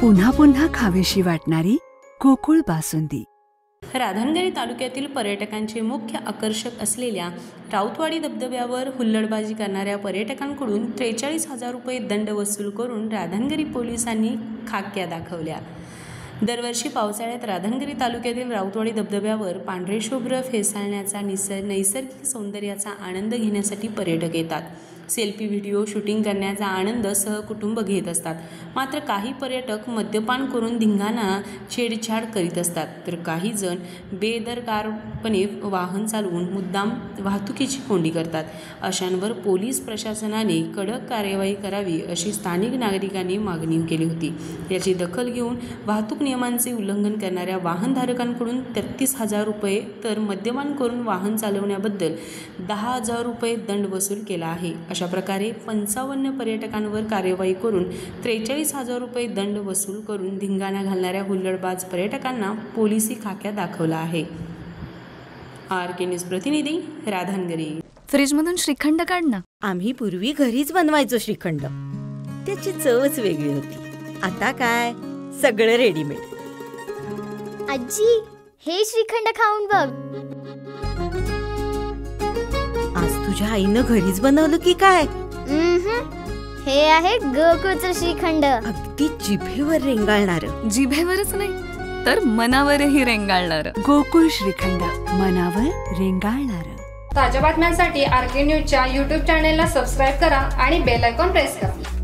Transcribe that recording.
पुन्हा पुन्हा खावीशी वाटणारी गोकुळ बासुंदी। राधानगरी तालुक्यातील पर्यटकांचे मुख्य आकर्षक असलेल्या राऊतवाडी धबधब्यावर हुल्लडबाजी करणाऱ्या पर्यटकांकडून 43,000 रुपये दंड वसूल करून राधानगरी पोलिसांनी खाक्या दाखवल्या। दरवर्षी पावसाळ्यात राधानगरी तालुक्यातील राऊतवाडी धबधब्यावर पांढरे शुभ्र फेसाळण्याचा नैसर्गिक सौंदर्याचा आनंद घेण्यासाठी पर्यटक येतात। सेल्फी व्हिडिओ शूटिंग करण्याचा आनंद सहकुटुंब घेत असतात। मात्र काही पर्यटक मद्यपान करून धिंगाणा छेडछाड करीत असतात, तर काही जण बेदरकारपणे वाहन चालवून मुद्दाम वाहतुकीची कोंडी करतात। अशांवर पोलीस प्रशासनाने कडक कार्यवाही करावी अशी स्थानिक नागरिकांनी मागणी केली होती। याची दखल घेऊन वाहतूक नियमांचे उल्लंघन करणाऱ्या वाहनधारकांकडून 33,000 रुपये तर मद्यपान करून वाहन चालवण्याबद्दल 10,000 रुपये दंड वसूल केला आहे। अशा प्रकारे 55 पर्यटकांवर कार्यवाही करून 43,000 रुपये दंड वसूल करून धिंगाणा घालणाऱ्या हुल्लडबाज पर्यटकांना पोलिसी खाक्या दाखवला आहे। RK न्यूज प्रतिनिधी राधानगरी। फ्रीजमधून श्रीखंड काढ ना। आम्ही पूर्वी घरीच बनवायचो श्रीखंड, त्याची चवच वेगळी होती। आता काय सगळं रेडीमेड। आजी, हे श्रीखंड खाऊन बघ। आज तुझ्या आईनं घरीच बनवलं की काय? हे आहे गोकुळचं श्रीखंड। अगदी जिभेवर रेंगाळणार। जिभेवरच नाही तर मनावरही रेंगाळणार। गोकुळ श्रीखंड, मनावर रेंगाळणार। ताज्या बातम्यांसाठी RK न्यूजच्या YouTube चॅनेलला सबस्क्राईब करा आणि बेल आयकॉन प्रेस करा।